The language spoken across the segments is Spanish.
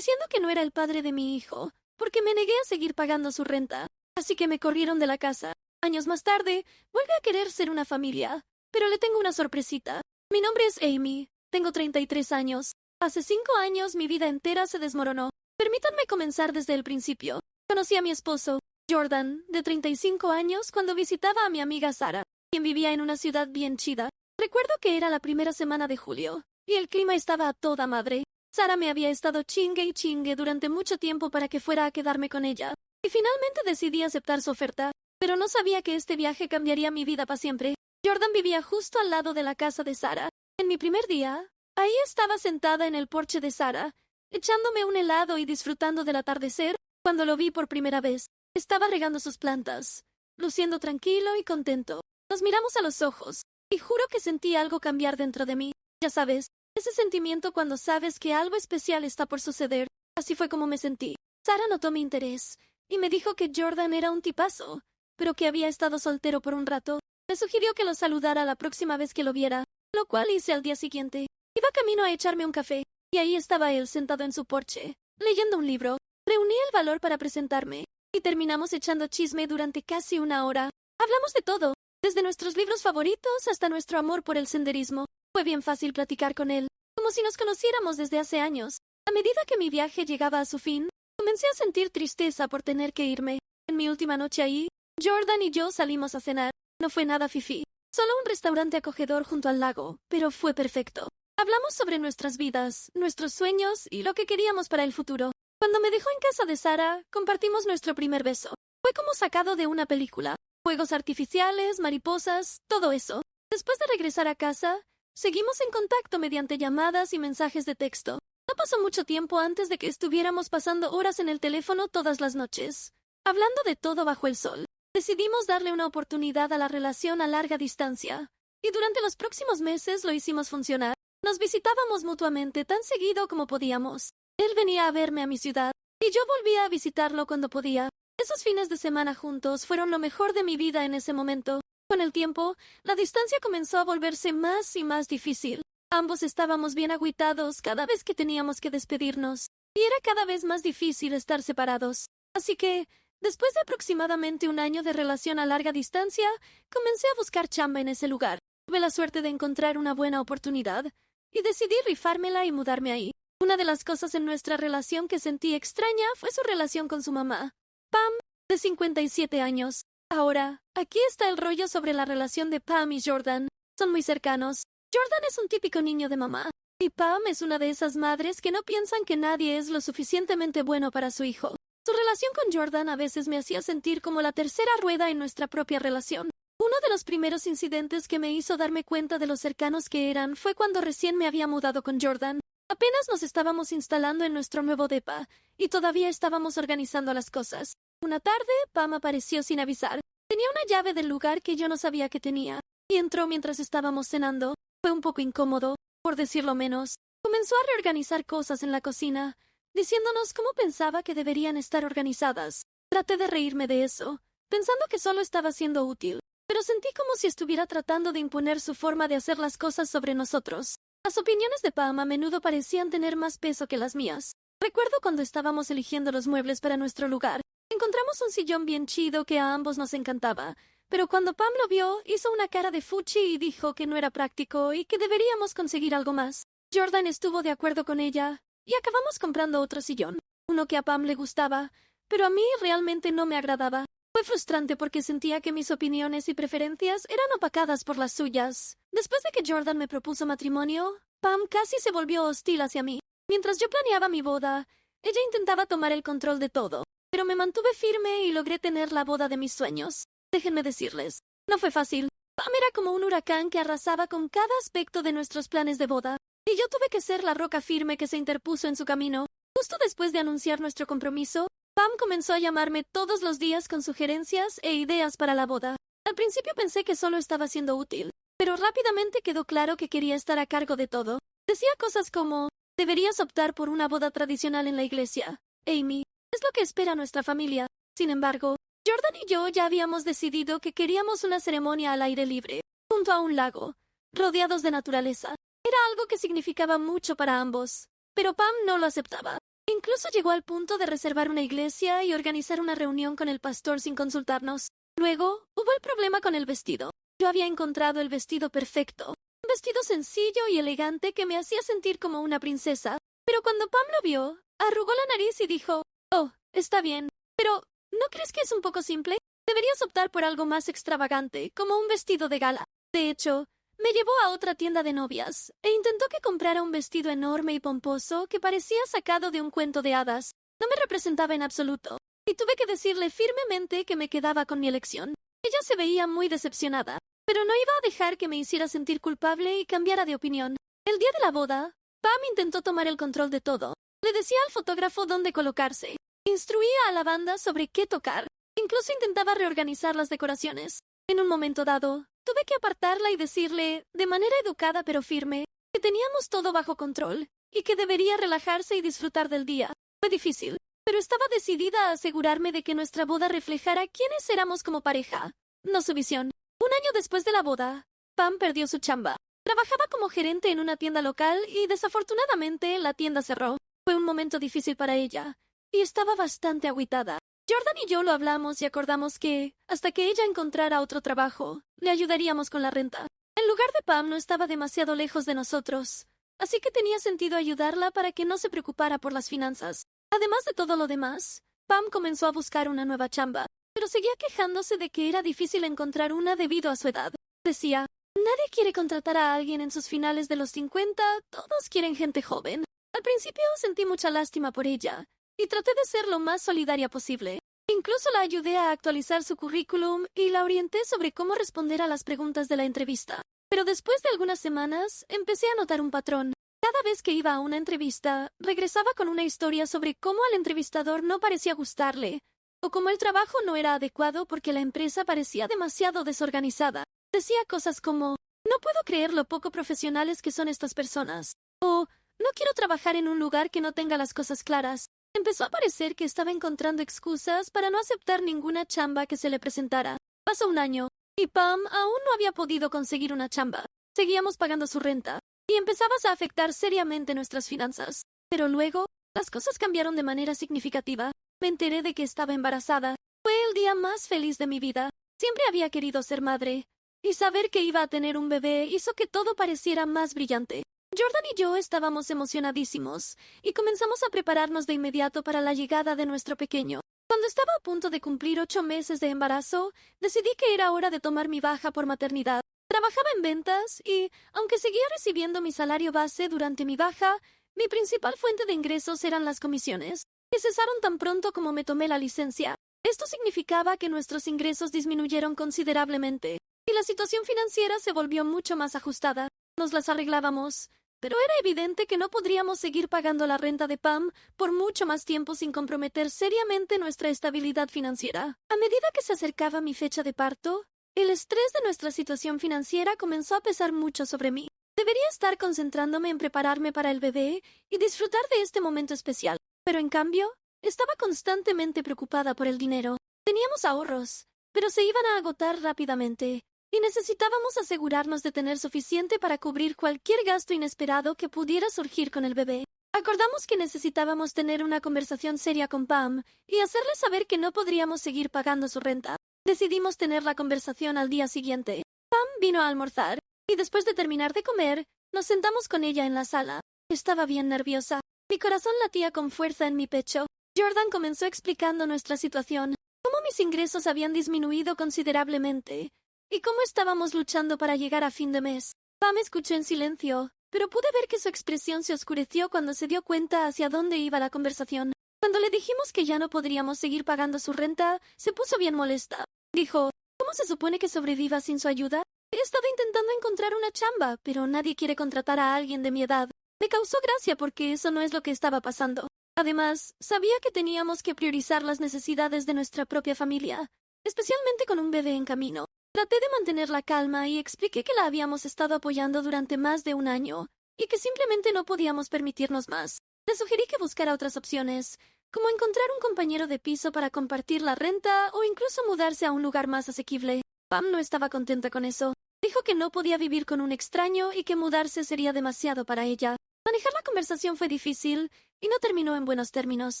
diciendo que no era el padre de mi hijo, porque me negué a seguir pagando su renta. Así que me corrieron de la casa. Años más tarde, vuelve a querer ser una familia, pero le tengo una sorpresita. Mi nombre es Amy, tengo 33 años. Hace 5 años mi vida entera se desmoronó. Permítanme comenzar desde el principio. Conocí a mi esposo, Jordan, de 35 años, cuando visitaba a mi amiga Sara, quien vivía en una ciudad bien chida. Recuerdo que era la primera semana de julio, y el clima estaba a toda madre. Sara me había estado chingue y chingue durante mucho tiempo para que fuera a quedarme con ella, y finalmente decidí aceptar su oferta, pero no sabía que este viaje cambiaría mi vida para siempre. Jordan vivía justo al lado de la casa de Sara. En mi primer día, ahí estaba sentada en el porche de Sara, echándome un helado y disfrutando del atardecer, cuando lo vi por primera vez. Estaba regando sus plantas, luciendo tranquilo y contento. Nos miramos a los ojos, y juro que sentí algo cambiar dentro de mí. Ya sabes, ese sentimiento cuando sabes que algo especial está por suceder. Así fue como me sentí. Sara notó mi interés, y me dijo que Jordan era un tipazo, pero que había estado soltero por un rato. Me sugirió que lo saludara la próxima vez que lo viera, lo cual hice al día siguiente. Iba camino a echarme un café, y ahí estaba él sentado en su porche, leyendo un libro. Reuní el valor para presentarme, y terminamos echando chisme durante casi 1 hora. Hablamos de todo, desde nuestros libros favoritos hasta nuestro amor por el senderismo. Fue bien fácil platicar con él, como si nos conociéramos desde hace años. A medida que mi viaje llegaba a su fin, comencé a sentir tristeza por tener que irme. En mi última noche ahí, Jordan y yo salimos a cenar. No fue nada fifí, solo un restaurante acogedor junto al lago, pero fue perfecto. Hablamos sobre nuestras vidas, nuestros sueños y lo que queríamos para el futuro. Cuando me dejó en casa de Sara, compartimos nuestro primer beso. Fue como sacado de una película. Fuegos artificiales, mariposas, todo eso. Después de regresar a casa, seguimos en contacto mediante llamadas y mensajes de texto. No pasó mucho tiempo antes de que estuviéramos pasando horas en el teléfono todas las noches, hablando de todo bajo el sol. Decidimos darle una oportunidad a la relación a larga distancia, y durante los próximos meses lo hicimos funcionar. Nos visitábamos mutuamente tan seguido como podíamos. Él venía a verme a mi ciudad, y yo volvía a visitarlo cuando podía. Esos fines de semana juntos fueron lo mejor de mi vida en ese momento. Con el tiempo, la distancia comenzó a volverse más y más difícil. Ambos estábamos bien agüitados cada vez que teníamos que despedirnos, y era cada vez más difícil estar separados. Así que, después de aproximadamente 1 año de relación a larga distancia, comencé a buscar chamba en ese lugar. Tuve la suerte de encontrar una buena oportunidad, y decidí rifármela y mudarme ahí. Una de las cosas en nuestra relación que sentí extraña fue su relación con su mamá, Pam, de 57 años. Ahora, aquí está el rollo sobre la relación de Pam y Jordan. Son muy cercanos. Jordan es un típico niño de mamá, y Pam es una de esas madres que no piensan que nadie es lo suficientemente bueno para su hijo. Su relación con Jordan a veces me hacía sentir como la tercera rueda en nuestra propia relación. Uno de los primeros incidentes que me hizo darme cuenta de lo cercanos que eran fue cuando recién me había mudado con Jordan. Apenas nos estábamos instalando en nuestro nuevo depa, y todavía estábamos organizando las cosas. Una tarde, Pam apareció sin avisar. Tenía una llave del lugar que yo no sabía que tenía, y entró mientras estábamos cenando. Fue un poco incómodo, por decirlo menos. Comenzó a reorganizar cosas en la cocina, diciéndonos cómo pensaba que deberían estar organizadas. Traté de reírme de eso, pensando que solo estaba siendo útil, pero sentí como si estuviera tratando de imponer su forma de hacer las cosas sobre nosotros. Las opiniones de Pam a menudo parecían tener más peso que las mías. Recuerdo cuando estábamos eligiendo los muebles para nuestro lugar. Encontramos un sillón bien chido que a ambos nos encantaba, pero cuando Pam lo vio, hizo una cara de fuchi y dijo que no era práctico y que deberíamos conseguir algo más. Jordan estuvo de acuerdo con ella, y acabamos comprando otro sillón, uno que a Pam le gustaba, pero a mí realmente no me agradaba. Fue frustrante porque sentía que mis opiniones y preferencias eran opacadas por las suyas. Después de que Jordan me propuso matrimonio, Pam casi se volvió hostil hacia mí. Mientras yo planeaba mi boda, ella intentaba tomar el control de todo, pero me mantuve firme y logré tener la boda de mis sueños. Déjenme decirles, no fue fácil. Pam era como un huracán que arrasaba con cada aspecto de nuestros planes de boda, y yo tuve que ser la roca firme que se interpuso en su camino. Justo después de anunciar nuestro compromiso, Pam comenzó a llamarme todos los días con sugerencias e ideas para la boda. Al principio pensé que solo estaba siendo útil, pero rápidamente quedó claro que quería estar a cargo de todo. Decía cosas como, deberías optar por una boda tradicional en la iglesia, Amy, es lo que espera nuestra familia. Sin embargo, Jordan y yo ya habíamos decidido que queríamos una ceremonia al aire libre, junto a un lago, rodeados de naturaleza. Era algo que significaba mucho para ambos, pero Pam no lo aceptaba. Incluso llegó al punto de reservar una iglesia y organizar una reunión con el pastor sin consultarnos. Luego, hubo el problema con el vestido. Yo había encontrado el vestido perfecto. Un vestido sencillo y elegante que me hacía sentir como una princesa. Pero cuando Pam lo vio, arrugó la nariz y dijo, «Oh, está bien. Pero, ¿no crees que es un poco simple? Deberías optar por algo más extravagante, como un vestido de gala». De hecho, me llevó a otra tienda de novias e intentó que comprara un vestido enorme y pomposo que parecía sacado de un cuento de hadas. No me representaba en absoluto, y tuve que decirle firmemente que me quedaba con mi elección. Ella se veía muy decepcionada, pero no iba a dejar que me hiciera sentir culpable y cambiara de opinión. El día de la boda, Pam intentó tomar el control de todo. Le decía al fotógrafo dónde colocarse. Instruía a la banda sobre qué tocar. Incluso intentaba reorganizar las decoraciones. En un momento dado, tuve que apartarla y decirle, de manera educada pero firme, que teníamos todo bajo control y que debería relajarse y disfrutar del día. Fue difícil, pero estaba decidida a asegurarme de que nuestra boda reflejara quiénes éramos como pareja, no su visión. Un año después de la boda, Pam perdió su chamba. Trabajaba como gerente en una tienda local y desafortunadamente la tienda cerró. Fue un momento difícil para ella y estaba bastante agüitada. Jordan y yo lo hablamos y acordamos que, hasta que ella encontrara otro trabajo, le ayudaríamos con la renta. El lugar de Pam no estaba demasiado lejos de nosotros, así que tenía sentido ayudarla para que no se preocupara por las finanzas. Además de todo lo demás, Pam comenzó a buscar una nueva chamba, pero seguía quejándose de que era difícil encontrar una debido a su edad. Decía, nadie quiere contratar a alguien en sus finales de los 50, todos quieren gente joven. Al principio sentí mucha lástima por ella, y traté de ser lo más solidaria posible. Incluso la ayudé a actualizar su currículum y la orienté sobre cómo responder a las preguntas de la entrevista. Pero después de algunas semanas, empecé a notar un patrón. Cada vez que iba a una entrevista, regresaba con una historia sobre cómo al entrevistador no parecía gustarle, o cómo el trabajo no era adecuado porque la empresa parecía demasiado desorganizada. Decía cosas como, no puedo creer lo poco profesionales que son estas personas, o no quiero trabajar en un lugar que no tenga las cosas claras. Empezó a parecer que estaba encontrando excusas para no aceptar ninguna chamba que se le presentara. Pasó un año, y Pam aún no había podido conseguir una chamba. Seguíamos pagando su renta, y empezabas a afectar seriamente nuestras finanzas. Pero luego, las cosas cambiaron de manera significativa. Me enteré de que estaba embarazada. Fue el día más feliz de mi vida. Siempre había querido ser madre, y saber que iba a tener un bebé hizo que todo pareciera más brillante. Jordan y yo estábamos emocionadísimos y comenzamos a prepararnos de inmediato para la llegada de nuestro pequeño. Cuando estaba a punto de cumplir 8 meses de embarazo, decidí que era hora de tomar mi baja por maternidad. Trabajaba en ventas y, aunque seguía recibiendo mi salario base durante mi baja, mi principal fuente de ingresos eran las comisiones, que cesaron tan pronto como me tomé la licencia. Esto significaba que nuestros ingresos disminuyeron considerablemente y la situación financiera se volvió mucho más ajustada. Nos las arreglábamos, pero era evidente que no podríamos seguir pagando la renta de Pam por mucho más tiempo sin comprometer seriamente nuestra estabilidad financiera. A medida que se acercaba mi fecha de parto, el estrés de nuestra situación financiera comenzó a pesar mucho sobre mí. Debería estar concentrándome en prepararme para el bebé y disfrutar de este momento especial, pero en cambio, estaba constantemente preocupada por el dinero. Teníamos ahorros, pero se iban a agotar rápidamente, y necesitábamos asegurarnos de tener suficiente para cubrir cualquier gasto inesperado que pudiera surgir con el bebé. Acordamos que necesitábamos tener una conversación seria con Pam y hacerle saber que no podríamos seguir pagando su renta. Decidimos tener la conversación al día siguiente. Pam vino a almorzar, y después de terminar de comer, nos sentamos con ella en la sala. Estaba bien nerviosa. Mi corazón latía con fuerza en mi pecho. Jordan comenzó explicando nuestra situación, cómo mis ingresos habían disminuido considerablemente, y cómo estábamos luchando para llegar a fin de mes. Pam escuchó en silencio, pero pude ver que su expresión se oscureció cuando se dio cuenta hacia dónde iba la conversación. Cuando le dijimos que ya no podríamos seguir pagando su renta, se puso bien molesta. Dijo, ¿cómo se supone que sobreviva sin su ayuda? He estado intentando encontrar una chamba, pero nadie quiere contratar a alguien de mi edad. Me causó gracia porque eso no es lo que estaba pasando. Además, sabía que teníamos que priorizar las necesidades de nuestra propia familia, especialmente con un bebé en camino. Traté de mantener la calma y expliqué que la habíamos estado apoyando durante más de un año y que simplemente no podíamos permitirnos más. Le sugerí que buscara otras opciones, como encontrar un compañero de piso para compartir la renta o incluso mudarse a un lugar más asequible. Pam no estaba contenta con eso. Dijo que no podía vivir con un extraño y que mudarse sería demasiado para ella. Manejar la conversación fue difícil y no terminó en buenos términos.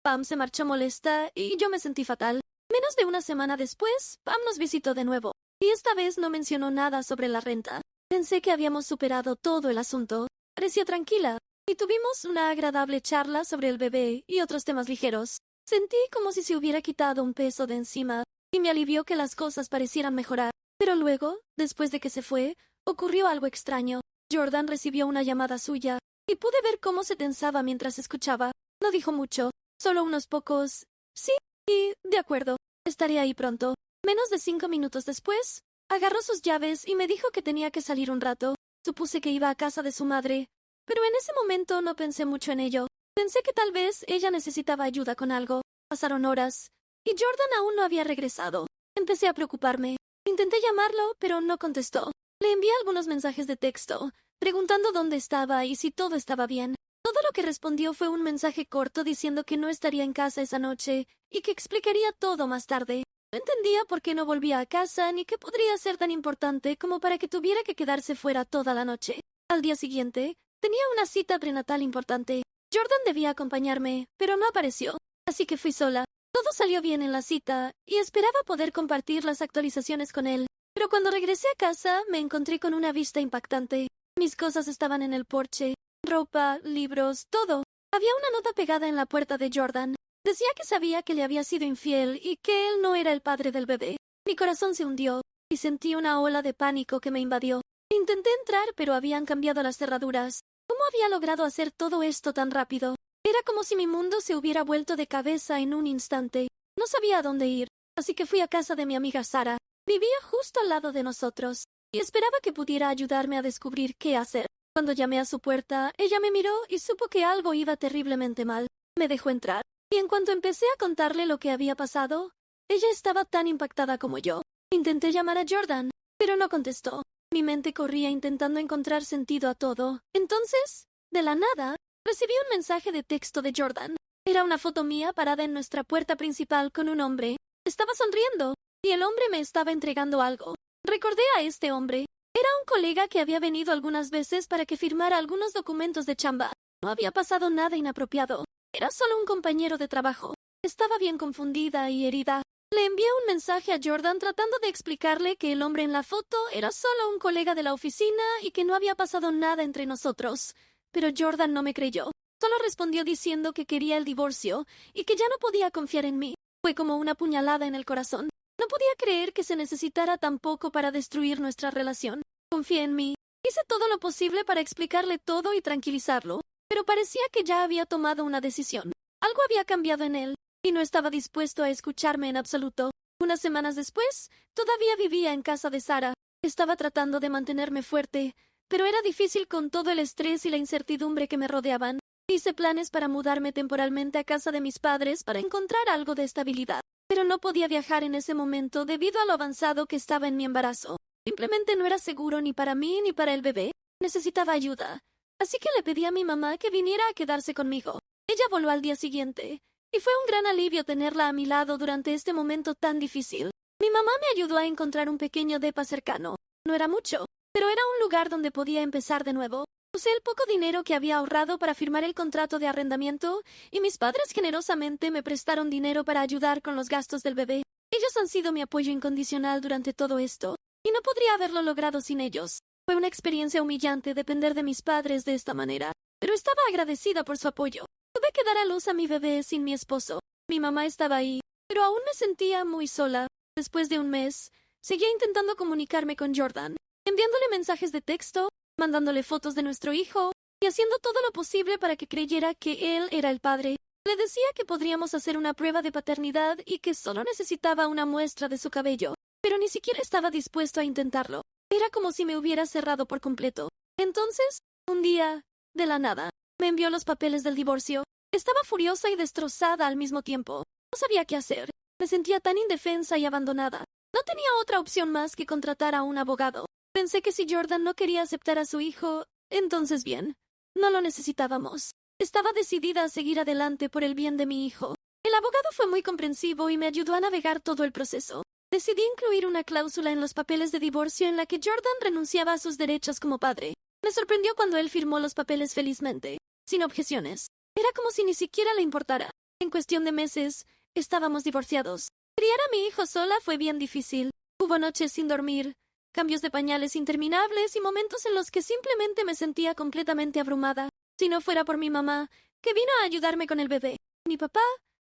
Pam se marchó molesta y yo me sentí fatal. Menos de una semana después, Pam nos visitó de nuevo, y esta vez no mencionó nada sobre la renta. Pensé que habíamos superado todo el asunto. Parecía tranquila, y tuvimos una agradable charla sobre el bebé y otros temas ligeros. Sentí como si se hubiera quitado un peso de encima, y me alivió que las cosas parecieran mejorar. Pero luego, después de que se fue, ocurrió algo extraño. Jordan recibió una llamada suya, y pude ver cómo se tensaba mientras escuchaba. No dijo mucho, solo unos pocos sí y de acuerdo, estaré ahí pronto. Menos de 5 minutos después, agarró sus llaves y me dijo que tenía que salir un rato. Supuse que iba a casa de su madre, pero en ese momento no pensé mucho en ello. Pensé que tal vez ella necesitaba ayuda con algo. Pasaron horas, y Jordan aún no había regresado. Empecé a preocuparme. Intenté llamarlo, pero no contestó. Le envié algunos mensajes de texto, preguntando dónde estaba y si todo estaba bien. Todo lo que respondió fue un mensaje corto diciendo que no estaría en casa esa noche y que explicaría todo más tarde. No entendía por qué no volvía a casa ni qué podría ser tan importante como para que tuviera que quedarse fuera toda la noche. Al día siguiente, tenía una cita prenatal importante. Jordan debía acompañarme, pero no apareció, así que fui sola. Todo salió bien en la cita y esperaba poder compartir las actualizaciones con él. Pero cuando regresé a casa, me encontré con una vista impactante. Mis cosas estaban en el porche. Ropa, libros, todo. Había una nota pegada en la puerta de Jordan. Decía que sabía que le había sido infiel y que él no era el padre del bebé. Mi corazón se hundió y sentí una ola de pánico que me invadió. Intenté entrar, pero habían cambiado las cerraduras. ¿Cómo había logrado hacer todo esto tan rápido? Era como si mi mundo se hubiera vuelto de cabeza en un instante. No sabía a dónde ir, así que fui a casa de mi amiga Sara. Vivía justo al lado de nosotros y esperaba que pudiera ayudarme a descubrir qué hacer. Cuando llamé a su puerta, ella me miró y supo que algo iba terriblemente mal. Me dejó entrar, y en cuanto empecé a contarle lo que había pasado, ella estaba tan impactada como yo. Intenté llamar a Jordan, pero no contestó. Mi mente corría intentando encontrar sentido a todo. Entonces, de la nada, recibí un mensaje de texto de Jordan. Era una foto mía parada en nuestra puerta principal con un hombre. Estaba sonriendo, y el hombre me estaba entregando algo. Recordé a este hombre. Era un colega que había venido algunas veces para que firmara algunos documentos de chamba. No había pasado nada inapropiado. Era solo un compañero de trabajo. Estaba bien confundida y herida. Le envié un mensaje a Jordan tratando de explicarle que el hombre en la foto era solo un colega de la oficina y que no había pasado nada entre nosotros. Pero Jordan no me creyó. Solo respondió diciendo que quería el divorcio y que ya no podía confiar en mí. Fue como una puñalada en el corazón. No podía creer que se necesitara tan poco para destruir nuestra relación. Confié en mí. Hice todo lo posible para explicarle todo y tranquilizarlo, pero parecía que ya había tomado una decisión. Algo había cambiado en él, y no estaba dispuesto a escucharme en absoluto. Unas semanas después, todavía vivía en casa de Sara. Estaba tratando de mantenerme fuerte, pero era difícil con todo el estrés y la incertidumbre que me rodeaban. Hice planes para mudarme temporalmente a casa de mis padres para encontrar algo de estabilidad. Pero no podía viajar en ese momento debido a lo avanzado que estaba en mi embarazo. Simplemente no era seguro ni para mí ni para el bebé. Necesitaba ayuda. Así que le pedí a mi mamá que viniera a quedarse conmigo. Ella voló al día siguiente, y fue un gran alivio tenerla a mi lado durante este momento tan difícil. Mi mamá me ayudó a encontrar un pequeño depa cercano. No era mucho, pero era un lugar donde podía empezar de nuevo. Usé el poco dinero que había ahorrado para firmar el contrato de arrendamiento y mis padres generosamente me prestaron dinero para ayudar con los gastos del bebé. Ellos han sido mi apoyo incondicional durante todo esto, y no podría haberlo logrado sin ellos. Fue una experiencia humillante depender de mis padres de esta manera, pero estaba agradecida por su apoyo. Tuve que dar a luz a mi bebé sin mi esposo. Mi mamá estaba ahí, pero aún me sentía muy sola. Después de un mes, seguía intentando comunicarme con Jordan, enviándole mensajes de texto, mandándole fotos de nuestro hijo y haciendo todo lo posible para que creyera que él era el padre. Le decía que podríamos hacer una prueba de paternidad y que solo necesitaba una muestra de su cabello, pero ni siquiera estaba dispuesto a intentarlo. Era como si me hubiera cerrado por completo. Entonces, un día, de la nada, me envió los papeles del divorcio. Estaba furiosa y destrozada al mismo tiempo. No sabía qué hacer. Me sentía tan indefensa y abandonada. No tenía otra opción más que contratar a un abogado. Pensé que si Jordan no quería aceptar a su hijo, entonces bien, no lo necesitábamos. Estaba decidida a seguir adelante por el bien de mi hijo. El abogado fue muy comprensivo y me ayudó a navegar todo el proceso. Decidí incluir una cláusula en los papeles de divorcio en la que Jordan renunciaba a sus derechos como padre. Me sorprendió cuando él firmó los papeles felizmente, sin objeciones. Era como si ni siquiera le importara. En cuestión de meses, estábamos divorciados. Criar a mi hijo sola fue bien difícil. Hubo noches sin dormir, cambios de pañales interminables y momentos en los que simplemente me sentía completamente abrumada. Si no fuera por mi mamá, que vino a ayudarme con el bebé, mi papá,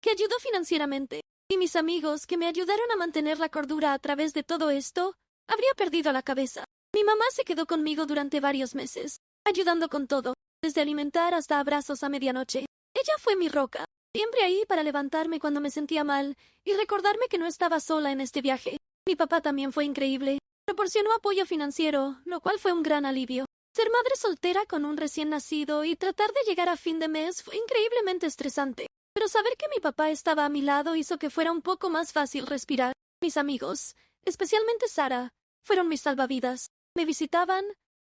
que ayudó financieramente, y mis amigos, que me ayudaron a mantener la cordura a través de todo esto, habría perdido la cabeza. Mi mamá se quedó conmigo durante varios meses, ayudando con todo, desde alimentar hasta abrazos a medianoche. Ella fue mi roca, siempre ahí para levantarme cuando me sentía mal y recordarme que no estaba sola en este viaje. Mi papá también fue increíble. Proporcionó apoyo financiero, lo cual fue un gran alivio. Ser madre soltera con un recién nacido y tratar de llegar a fin de mes fue increíblemente estresante. Pero saber que mi papá estaba a mi lado hizo que fuera un poco más fácil respirar. Mis amigos, especialmente Sara, fueron mis salvavidas. Me visitaban,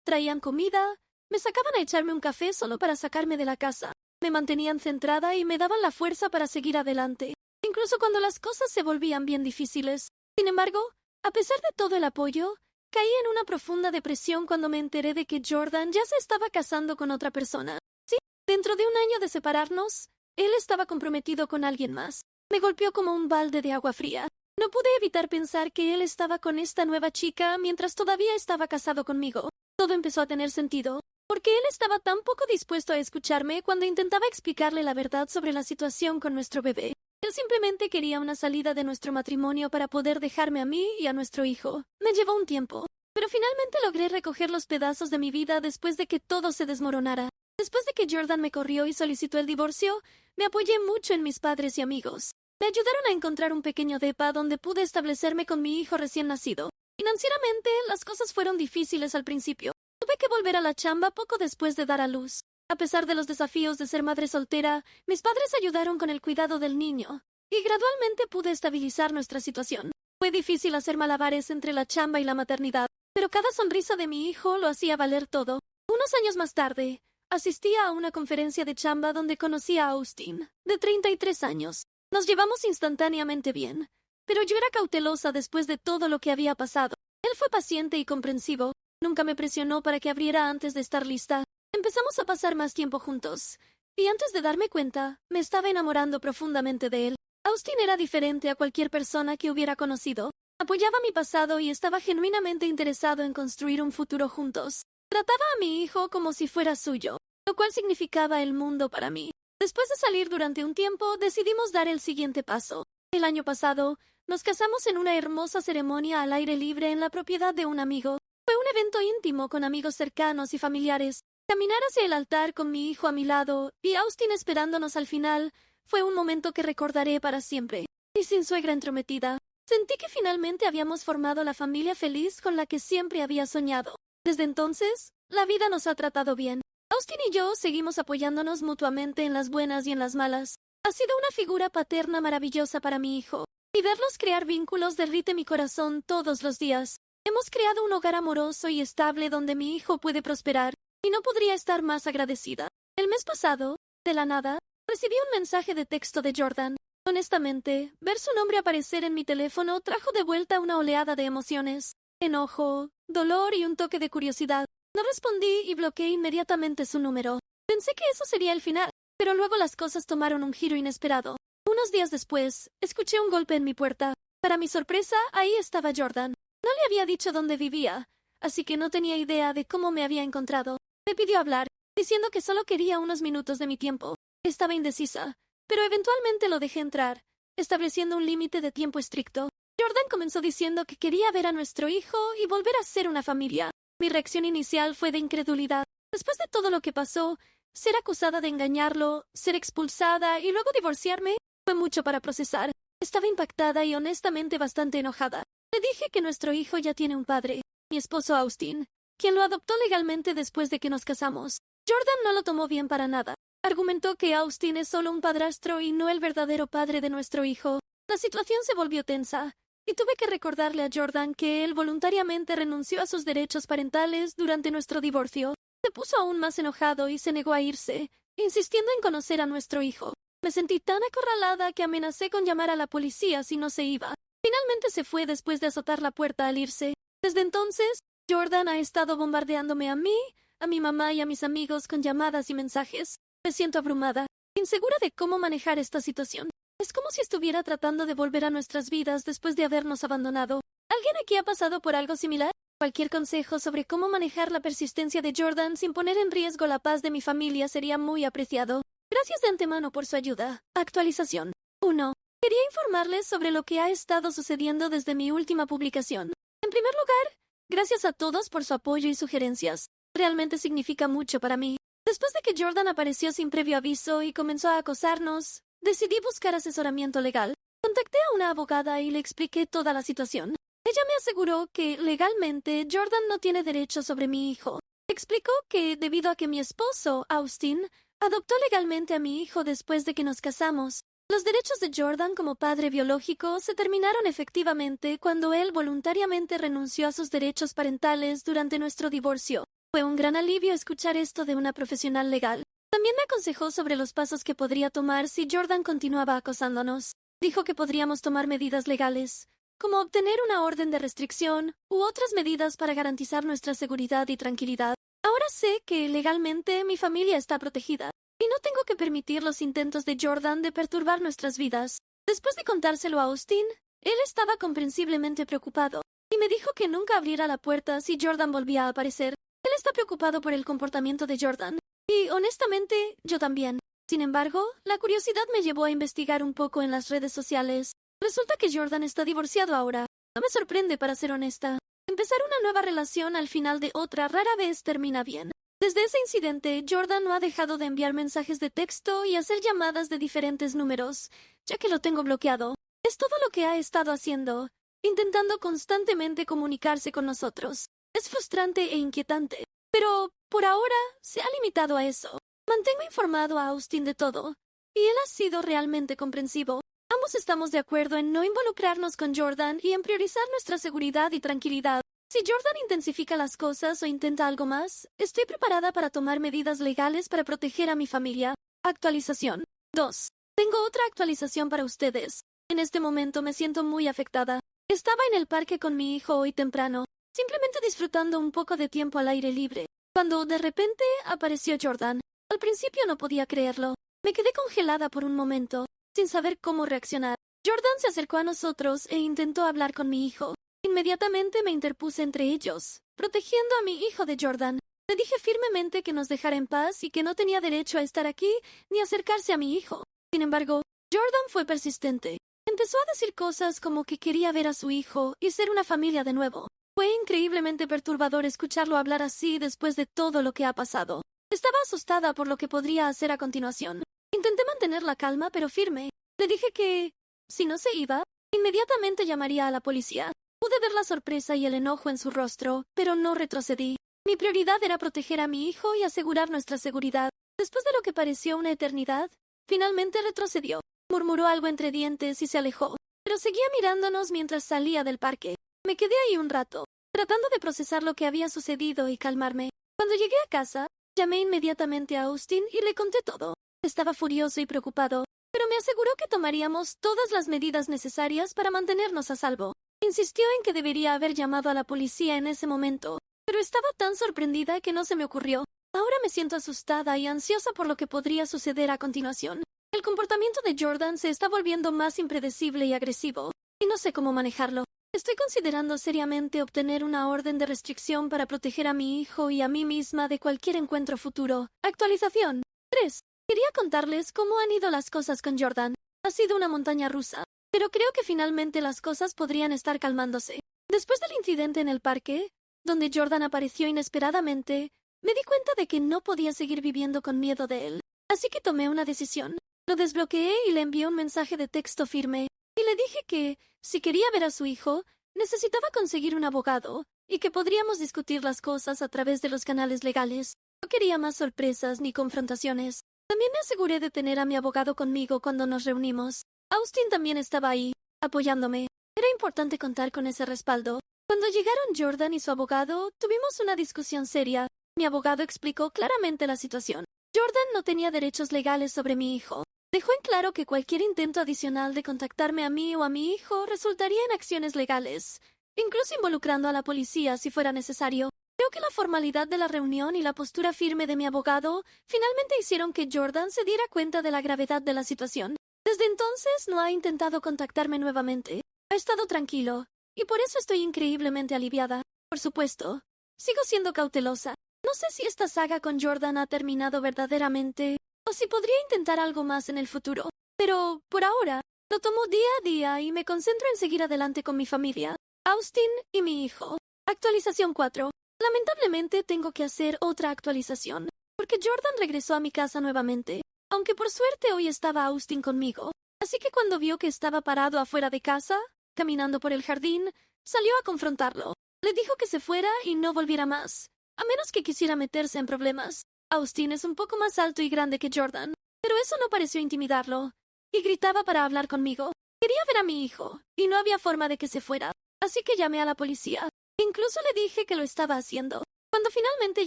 traían comida, me sacaban a echarme un café solo para sacarme de la casa. Me mantenían centrada y me daban la fuerza para seguir adelante, incluso cuando las cosas se volvían bien difíciles. Sin embargo, a pesar de todo el apoyo, caí en una profunda depresión cuando me enteré de que Jordan ya se estaba casando con otra persona. Sí, dentro de un año de separarnos, él estaba comprometido con alguien más. Me golpeó como un balde de agua fría. No pude evitar pensar que él estaba con esta nueva chica mientras todavía estaba casado conmigo. Todo empezó a tener sentido, porque él estaba tan poco dispuesto a escucharme cuando intentaba explicarle la verdad sobre la situación con nuestro bebé. Él simplemente quería una salida de nuestro matrimonio para poder dejarme a mí y a nuestro hijo. Me llevó un tiempo, pero finalmente logré recoger los pedazos de mi vida después de que todo se desmoronara. Después de que Jordan me corrió y solicitó el divorcio, me apoyé mucho en mis padres y amigos. Me ayudaron a encontrar un pequeño depa donde pude establecerme con mi hijo recién nacido. Financieramente, las cosas fueron difíciles al principio. Tuve que volver a la chamba poco después de dar a luz. A pesar de los desafíos de ser madre soltera, mis padres ayudaron con el cuidado del niño, y gradualmente pude estabilizar nuestra situación. Fue difícil hacer malabares entre la chamba y la maternidad, pero cada sonrisa de mi hijo lo hacía valer todo. Unos años más tarde, asistía a una conferencia de chamba donde conocí a Austin, de 33 años. Nos llevamos instantáneamente bien, pero yo era cautelosa después de todo lo que había pasado. Él fue paciente y comprensivo. Nunca me presionó para que abriera antes de estar lista. Empezamos a pasar más tiempo juntos, y antes de darme cuenta, me estaba enamorando profundamente de él. Austin era diferente a cualquier persona que hubiera conocido. Apoyaba mi pasado y estaba genuinamente interesado en construir un futuro juntos. Trataba a mi hijo como si fuera suyo, lo cual significaba el mundo para mí. Después de salir durante un tiempo, decidimos dar el siguiente paso. El año pasado, nos casamos en una hermosa ceremonia al aire libre en la propiedad de un amigo. Fue un evento íntimo con amigos cercanos y familiares. Caminar hacia el altar con mi hijo a mi lado y Austin esperándonos al final fue un momento que recordaré para siempre. Y sin suegra entrometida, sentí que finalmente habíamos formado la familia feliz con la que siempre había soñado. Desde entonces, la vida nos ha tratado bien. Austin y yo seguimos apoyándonos mutuamente en las buenas y en las malas. Ha sido una figura paterna maravillosa para mi hijo, y verlos crear vínculos derrite mi corazón todos los días. Hemos creado un hogar amoroso y estable donde mi hijo puede prosperar, y no podría estar más agradecida. El mes pasado, de la nada, recibí un mensaje de texto de Jordan. Honestamente, ver su nombre aparecer en mi teléfono trajo de vuelta una oleada de emociones. Enojo, dolor y un toque de curiosidad. No respondí y bloqueé inmediatamente su número. Pensé que eso sería el final, pero luego las cosas tomaron un giro inesperado. Unos días después, escuché un golpe en mi puerta. Para mi sorpresa, ahí estaba Jordan. No le había dicho dónde vivía, así que no tenía idea de cómo me había encontrado. Me pidió hablar, diciendo que solo quería unos minutos de mi tiempo. Estaba indecisa, pero eventualmente lo dejé entrar, estableciendo un límite de tiempo estricto. Jordan comenzó diciendo que quería ver a nuestro hijo y volver a ser una familia. Mi reacción inicial fue de incredulidad. Después de todo lo que pasó, ser acusada de engañarlo, ser expulsada y luego divorciarme, fue mucho para procesar. Estaba impactada y honestamente bastante enojada. Le dije que nuestro hijo ya tiene un padre, mi esposo Austin, quien lo adoptó legalmente después de que nos casamos. Jordan no lo tomó bien para nada. Argumentó que Austin es solo un padrastro y no el verdadero padre de nuestro hijo. La situación se volvió tensa, y tuve que recordarle a Jordan que él voluntariamente renunció a sus derechos parentales durante nuestro divorcio. Se puso aún más enojado y se negó a irse, insistiendo en conocer a nuestro hijo. Me sentí tan acorralada que amenacé con llamar a la policía si no se iba. Finalmente se fue después de azotar la puerta al irse. Desde entonces, Jordan ha estado bombardeándome a mí, a mi mamá y a mis amigos con llamadas y mensajes. Me siento abrumada, insegura de cómo manejar esta situación. Es como si estuviera tratando de volver a nuestras vidas después de habernos abandonado. ¿Alguien aquí ha pasado por algo similar? Cualquier consejo sobre cómo manejar la persistencia de Jordan sin poner en riesgo la paz de mi familia sería muy apreciado. Gracias de antemano por su ayuda. Actualización 1. Quería informarles sobre lo que ha estado sucediendo desde mi última publicación. En primer lugar, gracias a todos por su apoyo y sugerencias. Realmente significa mucho para mí. Después de que Jordan apareció sin previo aviso y comenzó a acosarnos, decidí buscar asesoramiento legal. Contacté a una abogada y le expliqué toda la situación. Ella me aseguró que, legalmente, Jordan no tiene derecho sobre mi hijo. Explicó que, debido a que mi esposo, Austin, adoptó legalmente a mi hijo después de que nos casamos, los derechos de Jordan como padre biológico se terminaron efectivamente cuando él voluntariamente renunció a sus derechos parentales durante nuestro divorcio. Fue un gran alivio escuchar esto de una profesional legal. También me aconsejó sobre los pasos que podría tomar si Jordan continuaba acosándonos. Dijo que podríamos tomar medidas legales, como obtener una orden de restricción u otras medidas para garantizar nuestra seguridad y tranquilidad. Ahora sé que legalmente mi familia está protegida y no tengo que permitir los intentos de Jordan de perturbar nuestras vidas. Después de contárselo a Austin, él estaba comprensiblemente preocupado y me dijo que nunca abriera la puerta si Jordan volvía a aparecer. Él está preocupado por el comportamiento de Jordan y, honestamente, yo también. Sin embargo, la curiosidad me llevó a investigar un poco en las redes sociales. Resulta que Jordan está divorciado ahora. No me sorprende, para ser honesta. Empezar una nueva relación al final de otra rara vez termina bien. Desde ese incidente, Jordan no ha dejado de enviar mensajes de texto y hacer llamadas de diferentes números, ya que lo tengo bloqueado. Es todo lo que ha estado haciendo, intentando constantemente comunicarse con nosotros. Es frustrante e inquietante, pero por ahora se ha limitado a eso. Mantengo informado a Austin de todo, y él ha sido realmente comprensivo. Ambos estamos de acuerdo en no involucrarnos con Jordan y en priorizar nuestra seguridad y tranquilidad. Si Jordan intensifica las cosas o intenta algo más, estoy preparada para tomar medidas legales para proteger a mi familia. Actualización 2. Tengo otra actualización para ustedes. En este momento me siento muy afectada. Estaba en el parque con mi hijo hoy temprano, simplemente disfrutando un poco de tiempo al aire libre, cuando de repente apareció Jordan. Al principio no podía creerlo. Me quedé congelada por un momento, sin saber cómo reaccionar. Jordan se acercó a nosotros e intentó hablar con mi hijo. Inmediatamente me interpuse entre ellos, protegiendo a mi hijo de Jordan. Le dije firmemente que nos dejara en paz y que no tenía derecho a estar aquí ni acercarse a mi hijo. Sin embargo, Jordan fue persistente. Empezó a decir cosas como que quería ver a su hijo y ser una familia de nuevo. Fue increíblemente perturbador escucharlo hablar así después de todo lo que ha pasado. Estaba asustada por lo que podría hacer a continuación. Intenté mantener la calma, pero firme. Le dije que, si no se iba, inmediatamente llamaría a la policía. Pude ver la sorpresa y el enojo en su rostro, pero no retrocedí. Mi prioridad era proteger a mi hijo y asegurar nuestra seguridad. Después de lo que pareció una eternidad, finalmente retrocedió. Murmuró algo entre dientes y se alejó, pero seguía mirándonos mientras salía del parque. Me quedé ahí un rato, tratando de procesar lo que había sucedido y calmarme. Cuando llegué a casa, llamé inmediatamente a Austin y le conté todo. Estaba furioso y preocupado, pero me aseguró que tomaríamos todas las medidas necesarias para mantenernos a salvo. Insistió en que debería haber llamado a la policía en ese momento, pero estaba tan sorprendida que no se me ocurrió. Ahora me siento asustada y ansiosa por lo que podría suceder a continuación. El comportamiento de Jordan se está volviendo más impredecible y agresivo, y no sé cómo manejarlo. Estoy considerando seriamente obtener una orden de restricción para proteger a mi hijo y a mí misma de cualquier encuentro futuro. Actualización 3. Quería contarles cómo han ido las cosas con Jordan. Ha sido una montaña rusa, pero creo que finalmente las cosas podrían estar calmándose. Después del incidente en el parque, donde Jordan apareció inesperadamente, me di cuenta de que no podía seguir viviendo con miedo de él. Así que tomé una decisión. Lo desbloqueé y le envié un mensaje de texto firme, y le dije que, si quería ver a su hijo, necesitaba conseguir un abogado, y que podríamos discutir las cosas a través de los canales legales. No quería más sorpresas ni confrontaciones. También me aseguré de tener a mi abogado conmigo cuando nos reunimos. Austin también estaba ahí, apoyándome. Era importante contar con ese respaldo. Cuando llegaron Jordan y su abogado, tuvimos una discusión seria. Mi abogado explicó claramente la situación. Jordan no tenía derechos legales sobre mi hijo. Dejó en claro que cualquier intento adicional de contactarme a mí o a mi hijo resultaría en acciones legales, incluso involucrando a la policía si fuera necesario. Creo que la formalidad de la reunión y la postura firme de mi abogado finalmente hicieron que Jordan se diera cuenta de la gravedad de la situación. Desde entonces no ha intentado contactarme nuevamente. Ha estado tranquilo, y por eso estoy increíblemente aliviada. Por supuesto, sigo siendo cautelosa. No sé si esta saga con Jordan ha terminado verdaderamente, o si podría intentar algo más en el futuro. Pero, por ahora, lo tomo día a día y me concentro en seguir adelante con mi familia, Austin y mi hijo. Actualización 4. Lamentablemente tengo que hacer otra actualización, porque Jordan regresó a mi casa nuevamente, aunque por suerte hoy estaba Austin conmigo. Así que cuando vio que estaba parado afuera de casa, caminando por el jardín, salió a confrontarlo. Le dijo que se fuera y no volviera más, a menos que quisiera meterse en problemas. Austin es un poco más alto y grande que Jordan, pero eso no pareció intimidarlo, y gritaba para hablar conmigo. Quería ver a mi hijo, y no había forma de que se fuera, así que llamé a la policía. Incluso le dije que lo estaba haciendo. Cuando finalmente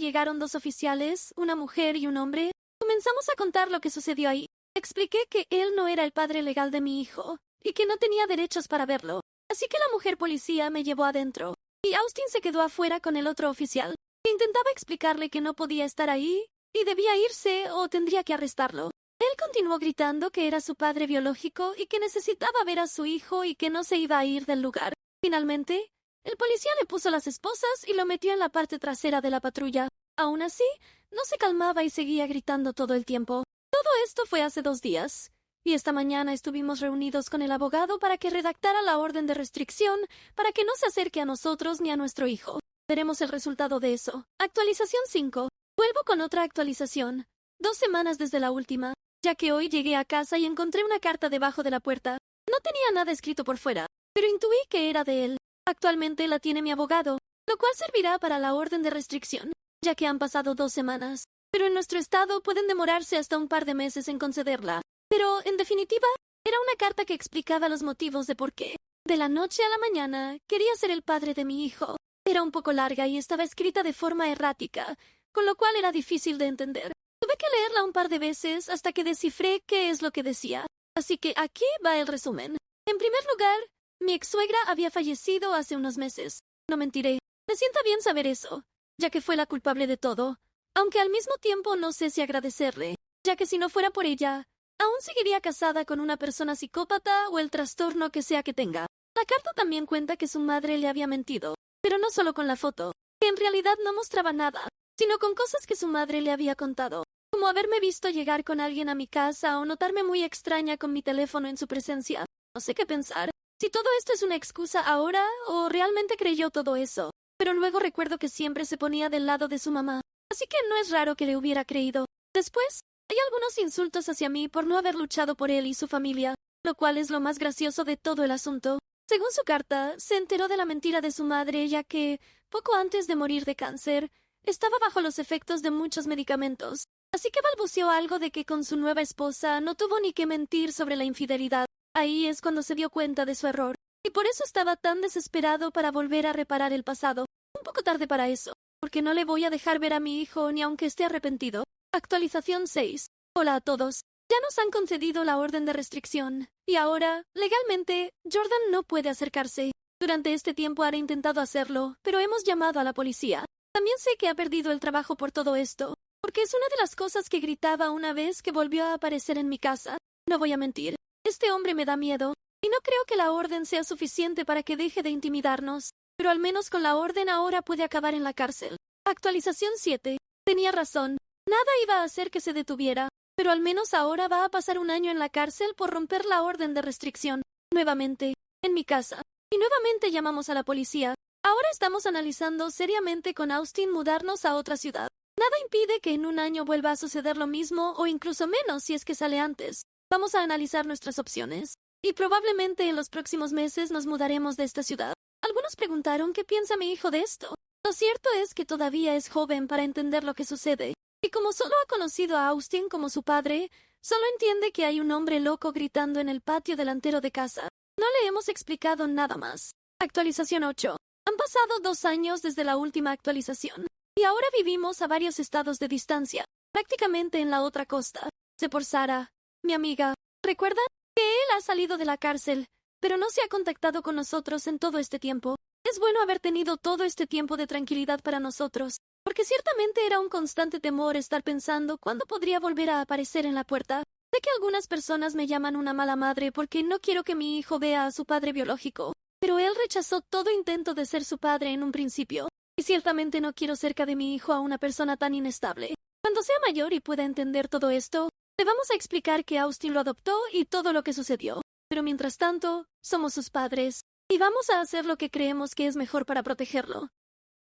llegaron 2 oficiales, una mujer y un hombre, comenzamos a contar lo que sucedió ahí. Expliqué que él no era el padre legal de mi hijo, y que no tenía derechos para verlo. Así que la mujer policía me llevó adentro, y Austin se quedó afuera con el otro oficial. Intentaba explicarle que no podía estar ahí, y debía irse o tendría que arrestarlo. Él continuó gritando que era su padre biológico y que necesitaba ver a su hijo y que no se iba a ir del lugar. Finalmente, el policía le puso las esposas y lo metió en la parte trasera de la patrulla. Aún así, no se calmaba y seguía gritando todo el tiempo. Todo esto fue hace 2 días, y esta mañana estuvimos reunidos con el abogado para que redactara la orden de restricción para que no se acerque a nosotros ni a nuestro hijo. Veremos el resultado de eso. Actualización 5. Vuelvo con otra actualización. 2 semanas desde la última, ya que hoy llegué a casa y encontré una carta debajo de la puerta. No tenía nada escrito por fuera, pero intuí que era de él. Actualmente la tiene mi abogado, lo cual servirá para la orden de restricción, ya que han pasado 2 semanas. Pero en nuestro estado pueden demorarse hasta un par de meses en concederla. Pero, en definitiva, era una carta que explicaba los motivos de por qué. De la noche a la mañana, quería ser el padre de mi hijo. Era un poco larga y estaba escrita de forma errática, con lo cual era difícil de entender. Tuve que leerla un par de veces hasta que descifré qué es lo que decía. Así que aquí va el resumen. En primer lugar, mi ex-suegra había fallecido hace unos meses. No mentiré. Me sienta bien saber eso, ya que fue la culpable de todo. Aunque al mismo tiempo no sé si agradecerle, ya que si no fuera por ella, aún seguiría casada con una persona psicópata o el trastorno que sea que tenga. La carta también cuenta que su madre le había mentido, pero no solo con la foto, que en realidad no mostraba nada, sino con cosas que su madre le había contado, como haberme visto llegar con alguien a mi casa o notarme muy extraña con mi teléfono en su presencia. No sé qué pensar, si todo esto es una excusa ahora o realmente creyó todo eso. Pero luego recuerdo que siempre se ponía del lado de su mamá, así que no es raro que le hubiera creído. Después, hay algunos insultos hacia mí por no haber luchado por él y su familia, lo cual es lo más gracioso de todo el asunto. Según su carta, se enteró de la mentira de su madre ya que, poco antes de morir de cáncer, estaba bajo los efectos de muchos medicamentos, así que balbuceó algo de que con su nueva esposa no tuvo ni que mentir sobre la infidelidad. Ahí es cuando se dio cuenta de su error, y por eso estaba tan desesperado para volver a reparar el pasado. Un poco tarde para eso, porque no le voy a dejar ver a mi hijo ni aunque esté arrepentido. Actualización 6. Hola a todos. Ya nos han concedido la orden de restricción, y ahora, legalmente, Jordan no puede acercarse. Durante este tiempo ha intentado hacerlo, pero hemos llamado a la policía. También sé que ha perdido el trabajo por todo esto, porque es una de las cosas que gritaba una vez que volvió a aparecer en mi casa. No voy a mentir, este hombre me da miedo, y no creo que la orden sea suficiente para que deje de intimidarnos, pero al menos con la orden ahora puede acabar en la cárcel. Actualización 7. Tenía razón, nada iba a hacer que se detuviera, pero al menos ahora va a pasar 1 año en la cárcel por romper la orden de restricción. Nuevamente, en mi casa. Y nuevamente llamamos a la policía. Ahora estamos analizando seriamente con Austin mudarnos a otra ciudad. Nada impide que en 1 año vuelva a suceder lo mismo o incluso menos si es que sale antes. Vamos a analizar nuestras opciones. Y probablemente en los próximos meses nos mudaremos de esta ciudad. Algunos preguntaron qué piensa mi hijo de esto. Lo cierto es que todavía es joven para entender lo que sucede. Y como solo ha conocido a Austin como su padre, solo entiende que hay un hombre loco gritando en el patio delantero de casa. No le hemos explicado nada más. Actualización 8. Han pasado 2 años desde la última actualización, y ahora vivimos a varios estados de distancia, prácticamente en la otra costa. Sé por Sara, mi amiga. ¿Recuerdan? Que él ha salido de la cárcel, pero no se ha contactado con nosotros en todo este tiempo. Es bueno haber tenido todo este tiempo de tranquilidad para nosotros, porque ciertamente era un constante temor estar pensando cuándo podría volver a aparecer en la puerta. Sé que algunas personas me llaman una mala madre porque no quiero que mi hijo vea a su padre biológico, pero él rechazó todo intento de ser su padre en un principio, y ciertamente no quiero cerca de mi hijo a una persona tan inestable. Cuando sea mayor y pueda entender todo esto, le vamos a explicar que Austin lo adoptó y todo lo que sucedió. Pero mientras tanto, somos sus padres, y vamos a hacer lo que creemos que es mejor para protegerlo.